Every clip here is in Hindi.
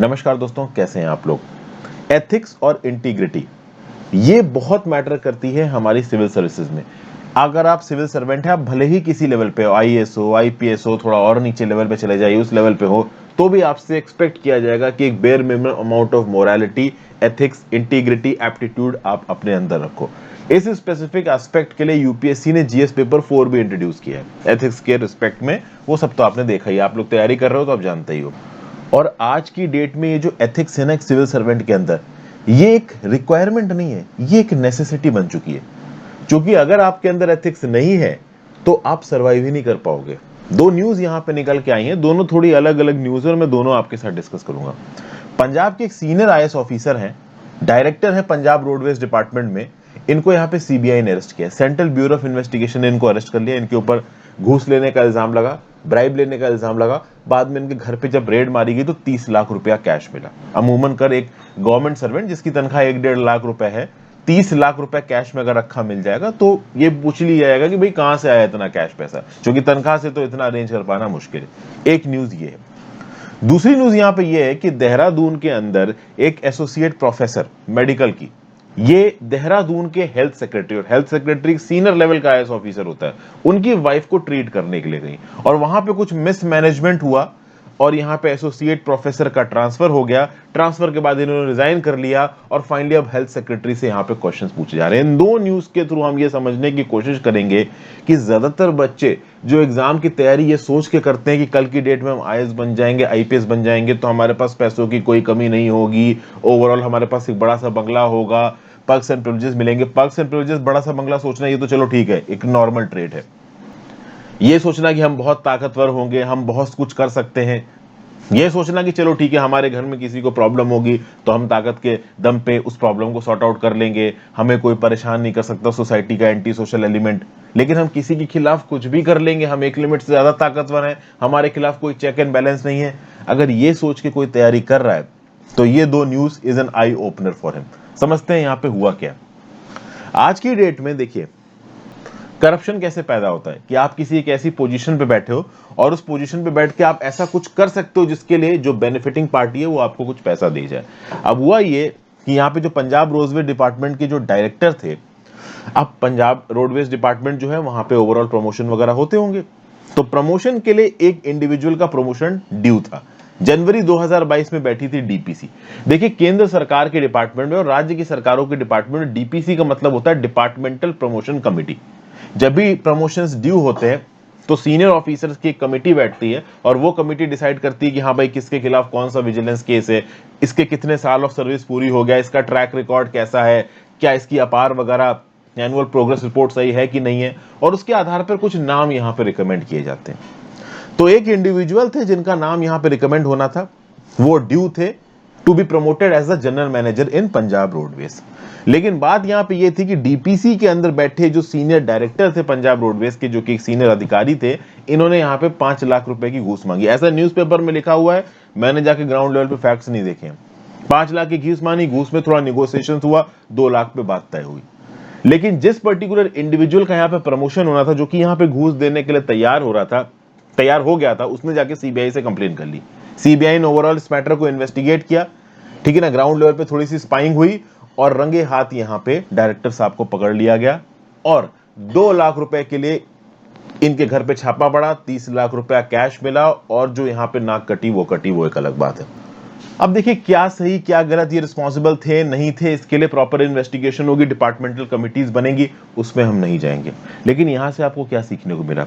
नमस्कार दोस्तों, कैसे हैं आप लोग। एथिक्स और इंटीग्रिटी ये बहुत मैटर करती है हमारी सिविल सर्विसेज में। अगर आप सिविल सर्वेंट हैं, आप भले ही किसी लेवल पे हो, आईएएस हो, आईपीएस हो, थोड़ा और नीचे लेवल पे चले जाइए, उस लेवल पे हो, तो भी आपसे एक्सपेक्ट किया जाएगा कि एक bare minimum amount of morality, ethics, integrity, aptitude आप अपने अंदर रखो। इस स्पेसिफिक एस्पेक्ट के लिए यूपीएससी ने जीएस पेपर 4 भी इंट्रोड्यूस किया है एथिक्स के रिस्पेक्ट में। वो सब तो आपने देखा ही, आप लोग तैयारी कर रहे हो तो आप जानते ही हो। और आज की डेट में ये जो एथिक्स है ना एक सिविल सर्वेंट के अंदर, ये एक रिक्वायरमेंट नहीं है, ये एक नेसेसिटी बन चुकी है। क्योंकि अगर आपके अंदर एथिक्स नहीं है तो आप सर्वाइव ही नहीं कर पाओगे। दो न्यूज यहां पे निकल के आई हैं, दोनों थोड़ी अलग अलग न्यूज है और मैं दोनों आपके साथ डिस्कस करूंगा। पंजाब के एक सीनियर आईएएस ऑफिसर हैं, डायरेक्टर है पंजाब रोडवेज डिपार्टमेंट में। इनको यहाँ पे सीबीआई ने अरेस्ट किया, सेंट्रल ब्यूरो ऑफ इन्वेस्टिगेशन ने इनको अरेस्ट कर लिया। इनके ऊपर घूस लेने का इल्जाम लगा, ब्राइब लेने का इल्जाम लगा। बाद में इनके घर पे जब रेड मारी गई तो 30 लाख रुपया कैश मिला। अमूमन कर एक गवर्नमेंट सर्वेंट जिसकी तनख्वाह 1-1.5 लाख रुपए है, 30 लाख रुपए कैश में अगर रखा मिल जाएगा तो ये पूछ लिया जाएगा कि भाई कहां से आया इतना कैश पैसा, क्योंकि तनख्वाह से तो इतना अरेंज कर पाना मुश्किल है। एक न्यूज ये है। दूसरी न्यूज यहां पे ये है कि देहरादून के अंदर एक एसोसिएट प्रोफेसर मेडिकल की, ये देहरादून के हेल्थ सेक्रेटरी, और हेल्थ सेक्रेटरी सीनियर लेवल का आईएएस ऑफिसर होता है, उनकी वाइफ को ट्रीट करने के लिए गई और वहां पे कुछ मिसमैनेजमेंट हुआ और यहां पे एसोसिएट प्रोफेसर का ट्रांसफर हो गया। ट्रांसफर के बाद इन्होंने रिजाइन कर लिया और फाइनली अब हेल्थ सेक्रेटरी से यहां पे क्वेश्चंस पूछे जा रहे हैं। इन दो न्यूज के थ्रू हम ये समझने की कोशिश करेंगे कि ज्यादातर बच्चे जो एग्जाम की तैयारी ये सोच के करते हैं कि कल की डेट में हम आईएएस बन जाएंगे, आईपीएस बन जाएंगे तो हमारे पास पैसों की कोई कमी नहीं होगी, ओवरऑल हमारे पास एक बड़ा सा बंगला होगा, पर्क्स एंड प्रिविलेजेस मिलेंगे। पर्क्स एंड प्रिविलेजेस, बड़ा सा बंगला सोचना ये तो चलो ठीक है, एक नॉर्मल ट्रेड है। ये सोचना कि हम बहुत ताकतवर होंगे, हम बहुत कुछ कर सकते हैं, ये सोचना कि चलो ठीक है हमारे घर में किसी को प्रॉब्लम होगी तो हम ताकत के दम पे उस प्रॉब्लम को सॉर्ट आउट कर लेंगे, हमें कोई परेशान नहीं कर सकता सोसाइटी का एंटी सोशल एलिमेंट। लेकिन हम किसी के खिलाफ कुछ भी कर लेंगे, हम एक लिमिट से ज्यादा ताकतवर हैं, हमारे खिलाफ कोई चेक एंड बैलेंस नहीं है। अगर ये सोच के कोई तैयारी कर रहा है तो ये दो news is an eye opener for him. समझते हैं यहां पे हुआ क्या। आज की डेट में देखिए करप्शन कैसे पैदा होता है कि आप किसी एक ऐसी पोजीशन पे बैठे हो और उस पोजीशन पे बैठ के आप ऐसा कुछ कर सकते हो जिसके लिए जो बेनिफिटिंग पार्टी है वो आपको कुछ पैसा दे जाए। अब हुआ ये कि यहाँ पे जो पंजाब रोडवेज डिपार्टमेंट के जो डायरेक्टर थे, अब पंजाब रोडवेज डिपार्टमेंट जो है वहां पे ओवरऑल प्रमोशन वगैरह होते होंगे, तो प्रमोशन के लिए एक इंडिविजुअल का प्रमोशन ड्यू था। जनवरी 2022 में बैठी थी डीपीसी। देखिए केंद्र सरकार के डिपार्टमेंट में और राज्य की सरकारों के डिपार्टमेंट में डीपीसी का मतलब होता है डिपार्टमेंटल प्रमोशन कमेटी। जब भी प्रमोशंस ड्यू होते हैं तो सीनियर ऑफिसर्स की एक कमेटी बैठती है और वो कमेटी डिसाइड करती है कि हाँ भाई किसके खिलाफ कौन सा विजिलेंस केस है, इसके कितने साल ऑफ सर्विस पूरी हो गया, इसका ट्रैक रिकॉर्ड कैसा है, क्या इसकी अपार वगैरह एनुअल प्रोग्रेस रिपोर्ट सही है कि नहीं है, और उसके आधार पर कुछ नाम यहाँ पे रिकमेंड किए जाते हैं। तो एक इंडिविजुअल थे जिनका नाम यहाँ पे रिकमेंड होना था, वो ड्यू थे to be promoted as a general manager in Punjab Roadways. लेकिन बात यहां पे ये थी कि डीपीसी के अंदर बैठे जो सीनियर डायरेक्टर थे पंजाब रोडवेज के, जो कि एक सीनियर अधिकारी थे, इन्होंने यहां पे 5 लाख रुपए की घूस मांगी। ऐसा न्यूज़पेपर में लिखा हुआ है, मैंने जाके ग्राउंड लेवल पे फैक्ट्स नहीं देखे हैं। 5 लाख की घूस मांगी, घूस में थोड़ा निगोशिएशन हुआ, 2 लाख पे बात तय हुई। लेकिन जिस पर्टिकुलर इंडिविजुअल का यहाँ पे प्रमोशन होना था, जो कि यहाँ पे घूस देने के लिए तैयार हो गया था, उसने जाके सीबीआई से कंप्लेन कर ली। सीबीआई ने ओवरऑल इस मैटर को इन्वेस्टिगेट किया, ठीक है ना, ग्राउंड लेवल पे थोड़ी सी स्पाइंग हुई और रंगे हाथ यहां पे डायरेक्टर साहब को पकड़ लिया गया और 2 लाख रुपए के लिए इनके घर पे छापा पड़ा, 30 लाख रुपया कैश मिला और जो यहां पे नाक कटी वो एक अलग बात है। अब देखिए क्या सही क्या गलत, ये रिस्पॉन्सिबल थे नहीं थे, इसके लिए प्रॉपर इन्वेस्टिगेशन होगी, डिपार्टमेंटल कमिटीज बनेगी, उसमें हम नहीं जाएंगे। लेकिन यहां से आपको क्या सीखने को मिला,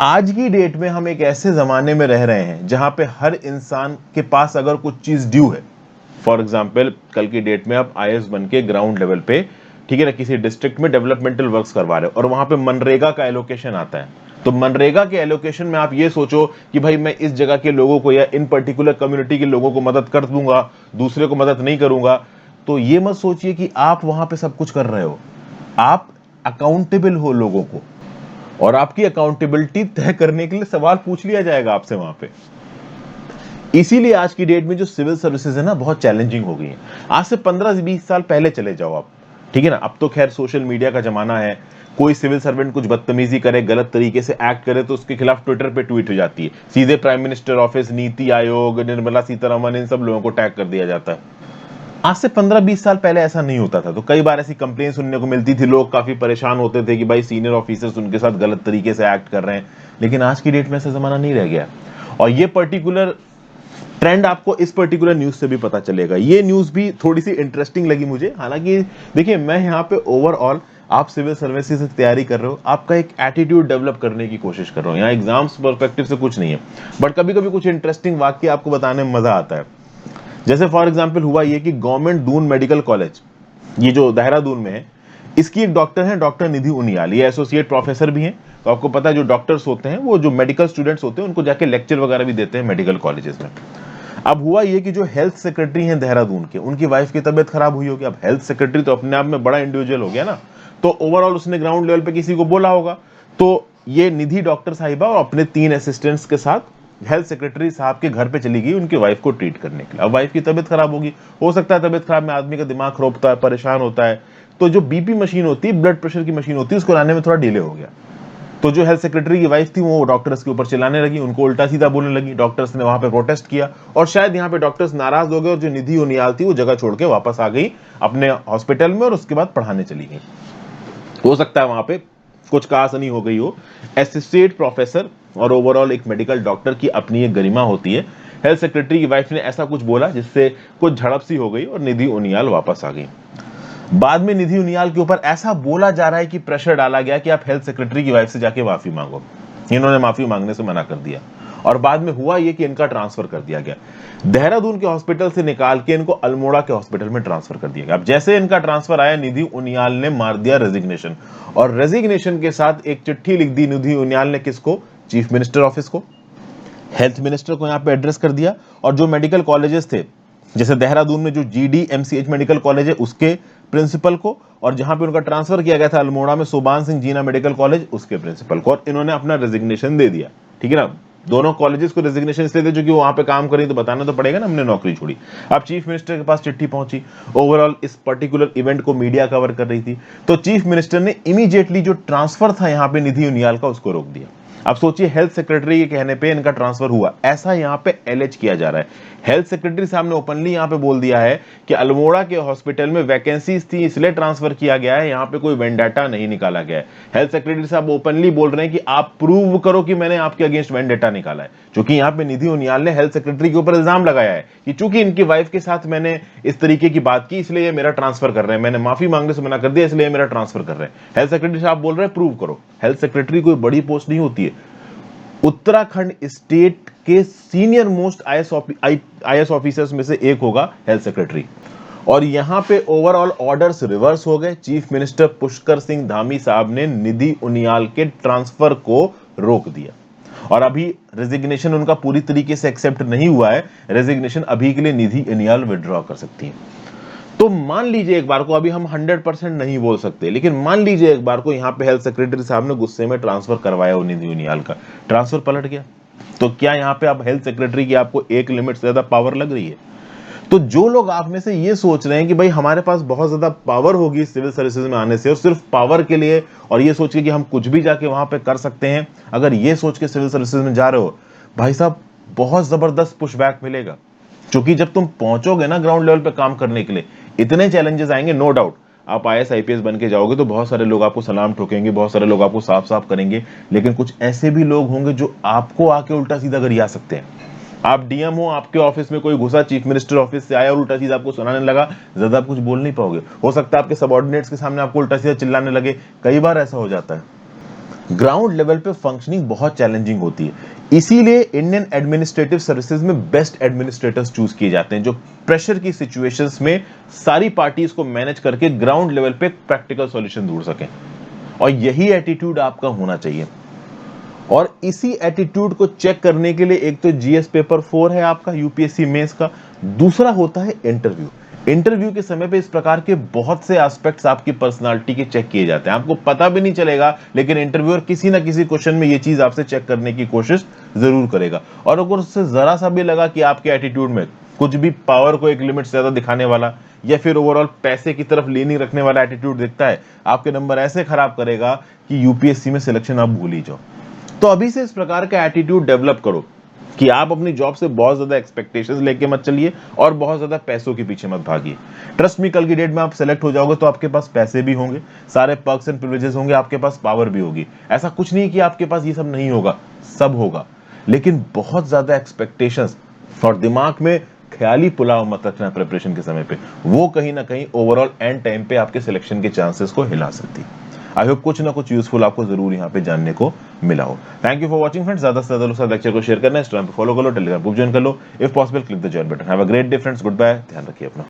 आज की डेट में हम एक ऐसे जमाने में रह रहे हैं जहां पे हर इंसान के पास अगर कुछ चीज ड्यू है, फॉर एग्जाम्पल कल की डेट में आप आईएएस बन के ग्राउंड लेवल पे, ठीक है ना, किसी डिस्ट्रिक्ट में डेवलपमेंटल वर्क्स करवा रहे हो और वहां पे मनरेगा का एलोकेशन आता है, तो मनरेगा के एलोकेशन में आप ये सोचो कि भाई मैं इस जगह के लोगों को या इन पर्टिकुलर कम्युनिटी के लोगों को मदद कर दूंगा, दूसरे को मदद नहीं करूंगा। तो ये मत सोचिए कि आप वहां पे सब कुछ कर रहे हो, आप अकाउंटेबल हो लोगों को, और आपकी अकाउंटेबिलिटी तय करने के लिए सवाल पूछ लिया जाएगा आपसे वहां पे। इसीलिए आज की डेट में जो सिविल सर्विसेज है ना बहुत चैलेंजिंग हो गई है। आज से 15-20 साल पहले चले जाओ आप, ठीक है ना। अब तो खैर सोशल मीडिया का जमाना है, कोई सिविल सर्वेंट कुछ बदतमीजी करे, गलत तरीके से एक्ट करे तो उसके खिलाफ ट्विटर पे ट्वीट हो जाती है, सीधे prime minister office, NITI Aayog, Nirmala Sitharaman, इन सब लोगों को टैग कर दिया जाता है। आज से 15-20 साल पहले ऐसा नहीं होता था, तो कई बार ऐसी कंप्लेन सुनने को मिलती थी, लोग काफी परेशान होते थे कि भाई सीनियर ऑफिसर्स उनके साथ गलत तरीके से एक्ट कर रहे हैं। लेकिन आज की डेट में ऐसा जमाना नहीं रह गया, और ये पर्टिकुलर ट्रेंड आपको इस पर्टिकुलर न्यूज से भी पता चलेगा। ये न्यूज भी थोड़ी सी इंटरेस्टिंग लगी मुझे। हालांकि देखिए, मैं यहाँ पे ओवरऑल, आप सिविल सर्विसेज से तैयारी कर रहे हो, आपका एक एटीट्यूड डेवलप करने की कोशिश कर रहा हूँ, यहाँ एग्जाम्स पर्सपेक्टिव से कुछ नहीं है, बट कभी कभी कुछ इंटरेस्टिंग वाक्य आपको बताने में मजा आता है। जैसे फॉर एग्जाम्पल हुआ ये कि गवर्नमेंट दून मेडिकल कॉलेज, ये जो देहरादून में है, इसकी एक डॉक्टर है, डॉक्टर निधि उनियाल, ये एसोसिएट प्रोफेसर भी हैं। तो आपको पता है जो डॉक्टर्स होते हैं वो जो मेडिकल स्टूडेंट्स होते हैं उनको जाके लेक्चर वगैरह भी देते हैं मेडिकल कॉलेजेस में। अब हुआ ये कि जो हेल्थ सेक्रेटरी हैं देहरादून के, उनकी वाइफ की तबीयत खराब हुई होगी। अब हेल्थ सेक्रेटरी तो अपने आप में बड़ा इंडिविजुअल हो गया ना, तो ओवरऑल उसने ग्राउंड लेवल पे किसी को बोला होगा। तो ये निधि डॉक्टर साहिबा और अपने 3 असिस्टेंट्स के साथ हेल्थ सेक्रेटरी साहब के घर पे चली गई उनकी वाइफ को ट्रीट करने के लिए। अब वाइफ की तबीयत खराब होगी, हो सकता है तबीयत खराब में आदमी का दिमाग खरोपता है, परेशान होता है, तो जो बीपी मशीन होती है, ब्लड प्रेशर की मशीन होती है, उसको लाने में थोड़ा डिले हो गया। तो जो हेल्थ सेक्रेटरी की वाइफ थी वो डॉक्टर्स के ऊपर चिल्लाने लगी, उनको उल्टा सीधा बोलने लगी। डॉक्टर्स ने वहां पे प्रोटेस्ट किया और शायद यहाँ पे डॉक्टर्स नाराज हो गए और जो निधि उनियाल थी वो जगह छोड़ के वापस आ गई अपने हॉस्पिटल में और उसके बाद पढ़ाने चली गई। हो सकता है वहां पे कुछ कहासुनी हो गई हो। एसोसिएट प्रोफेसर और ओवरऑल एक मेडिकल डॉक्टर की अपनी एक गरिमा होती है। हेल्थ सेक्रेटरी की वाइफ ने ऐसा कुछ बोला जिससे कुछ झड़प सी हो गई और निधि उनियाल वापस आ गई। बाद में निधि उनियाल के ऊपर ऐसा बोला जा रहा है कि प्रेशर डाला गया कि आप हेल्थ सेक्रेटरी की वाइफ से जाके माफी मांगो। इन्होंने माफी मांगने से मना कर दिया और बाद में हुआ ये कि इनका ट्रांसफर कर दिया गया। देहरादून के हॉस्पिटल से निकाल के इनको अल्मोड़ा के हॉस्पिटल में ट्रांसफर कर दिया गया। अब जैसे इनका ट्रांसफर आया, निधि उनियाल ने मार दिया रेजिग्नेशन, और रेजिग्नेशन के साथ एक चिट्ठी लिख दी निधि उनियाल ने, किसको? चीफ मिनिस्टर ऑफिस को, हेल्थ मिनिस्टर को यहाँ पे एड्रेस कर दिया। और जो मेडिकल कॉलेजेस थे, जैसे देहरादून में जो GDMCH मेडिकल कॉलेज है उसके प्रिंसिपल को, और जहां पे उनका ट्रांसफर किया गया था अल्मोड़ा में सोबान सिंह जीना मेडिकल कॉलेज, उसके प्रिंसिपल को, और इन्होंने अपना रेजिग्नेशन दे दिया। ठीक है ना। दोनों कॉलेजेस को रेजिग्नेशन इसलिए थे क्योंकि वो वहां पे काम करें तो बताना तो पड़ेगा ना, हमने नौकरी छोड़ी। अब चीफ मिनिस्टर के पास चिट्ठी पहुंची, ओवरऑल इस पर्टिकुलर इवेंट को मीडिया कवर कर रही थी, तो चीफ मिनिस्टर ने इमीडिएटली जो ट्रांसफर था यहाँ पे निधि उनियाल का उसको रोक दिया। अब सोचिए, हेल्थ सेक्रेटरी के कहने पे इनका ट्रांसफर हुआ, ऐसा यहाँ पे एलेज किया जा रहा है। हेल्थ सेक्रेटरी साहब ने ओपनली यहाँ पे बोल दिया है कि अल्मोड़ा के हॉस्पिटल में वैकेंसीज थी इसलिए ट्रांसफर किया गया है, यहाँ पे कोई वेंडेटा नहीं निकाला गया है। हेल्थ सेक्रेटरी साहब ओपनली बोल रहे हैं कि आप प्रूव करो कि मैंने आपके अगेंस्ट वेंडेटा निकाला है, क्योंकि यहाँ पे निधि उनियाल ने हेल्थ सेक्रेटरी के ऊपर इल्जाम लगाया है कि चूंकि इनकी वाइफ के साथ मैंने इस तरीके की बात की इसलिए ये मेरा ट्रांसफर कर रहे हैं, मैंने माफी मांगने से मना कर दिया इसलिए मेरा ट्रांसफर कर रहे हैं। हेल्थ सेक्रेटरी साहब बोल रहे हैं प्रूव करो। हेल्थ सेक्रेटरी कोई बड़ी पोस्ट नहीं होती है, उत्तराखंड स्टेट के सीनियर मोस्ट आईएएस ऑफिसर्स में से एक होगा हेल्थ सेक्रेटरी। और यहां पे ओवरऑल ऑर्डर्स रिवर्स हो गए। चीफ मिनिस्टर पुष्कर सिंह धामी साहब ने निधि उनियाल के ट्रांसफर को रोक दिया और अभी रेजिग्नेशन उनका पूरी तरीके से एक्सेप्ट नहीं हुआ है। रेजिग्नेशन अभी के लिए निधि उनियाल विड्रॉ कर सकती है। तो मान लीजिए एक बार को, अभी हम 100% नहीं बोल सकते, लेकिन मान लीजिए एक बार को यहाँ पे हेल्थ सेक्रेटरी साहब ने गुस्से में ट्रांसफर करवाया निधि उनियाल का, ट्रांसफर पलट गया, तो क्या यहाँ पे अब हेल्थ सेक्रेटरी की आपको एक लिमिट से ज्यादा पावर लग रही है? तो जो लोग आप में से ये सोच रहे हैं कि भाई हमारे पास बहुत ज्यादा पावर होगी सिविल सर्विसेज में आने से और सिर्फ पावर के लिए, और ये सोच के कि हम कुछ भी जाके वहां पे कर सकते हैं, अगर ये सोच के सिविल सर्विसेज में जा रहे हो, भाई साहब बहुत जबरदस्त पुशबैक मिलेगा। क्योंकि जब तुम पहुंचोगे ना ग्राउंड लेवल पे काम करने के लिए, इतने चैलेंजेस आएंगे, नो डाउट आप IAS IPS बन के जाओगे तो बहुत सारे लोग आपको सलाम ठोकेंगे, बहुत सारे लोग आपको साफ साफ करेंगे, लेकिन कुछ ऐसे भी लोग होंगे जो आपको आके उल्टा सीधा गरिया सकते हैं। आप DM हो, आपके ऑफिस में कोई घुसा, चीफ मिनिस्टर ऑफिस से आया और उल्टा सीधा आपको सुनाने लगा, ज्यादा आप कुछ बोल नहीं पाओगे। हो सकता है आपके सबऑर्डिनेट्स के सामने आपको उल्टा सीधा चिल्लाने लगे, कई बार ऐसा हो जाता है। ग्राउंड लेवल पे फंक्शनिंग बहुत चैलेंजिंग होती है, इसीलिए इंडियन एडमिनिस्ट्रेटिव सर्विसेज में बेस्ट एडमिनिस्ट्रेटर्स चूज किए जाते हैं जो प्रेशर की सिचुएशंस में सारी पार्टीज को मैनेज करके ग्राउंड लेवल पे प्रैक्टिकल सॉल्यूशन ढूंढ सकें। और यही एटीट्यूड आपका होना चाहिए। और इसी एटीट्यूड को चेक करने के लिए एक तो GS पेपर 4 है आपका UPSC मेंस का, दूसरा होता है इंटरव्यू। इंटरव्यू के समय पे इस प्रकार के बहुत से एस्पेक्ट्स आपकी पर्सनालिटी के चेक किए जाते हैं, आपको पता भी नहीं चलेगा, लेकिन इंटरव्यूअर किसी ना किसी क्वेश्चन में ये चीज आपसे चेक करने की कोशिश जरूर करेगा। और अगर उससे जरा सा भी लगा कि आपके एटीट्यूड में कुछ भी पावर को एक लिमिट से ज्यादा दिखाने वाला या फिर ओवरऑल पैसे की तरफ लेनी रखने वाला एटीट्यूड दिखता है, आपके नंबर ऐसे खराब करेगा कि यूपीएससी में सिलेक्शन आप भूल ही जाओ। तो अभी से इस प्रकार का एटीट्यूड डेवलप करो कि आप अपनी जॉब से बहुत ज्यादा एक्सपेक्टेशंस लेके मत चलिए और बहुत ज्यादा पैसों के पीछे मत भागिए। ट्रस्ट मी, कल की डेट में आप सेलेक्ट हो जाओगे तो आपके पास पैसे भी होंगे, सारे पर्क्स एंड प्रिविलेजेस होंगे, आपके पास पावर भी होगी। ऐसा कुछ नहीं कि आपके पास ये सब नहीं होगा, सब होगा, लेकिन बहुत ज्यादा एक्सपेक्टेशंस और दिमाग में ख्याली पुलाव मत रखना प्रिपरेशन के समय पे, वो कहीं ना कहीं ओवरऑल एंड टाइम पे आपके सिलेक्शन के चांसेस को हिला सकती है। आई होप कुछ ना कुछ यूजफुल आपको जरूर यहाँ पे जानने को मिला हो। Thank you for watching friends. ज्यादा से ज्यादा लोग साथ लेक्चर को शेयर करना है, इंस्टाग्राम पे फॉलो कर लो, टेलीग्राम ग्रुप ज्वाइन कर लो। If possible click the join button. Have a great day friends, good bye, ध्यान रखिए अपना।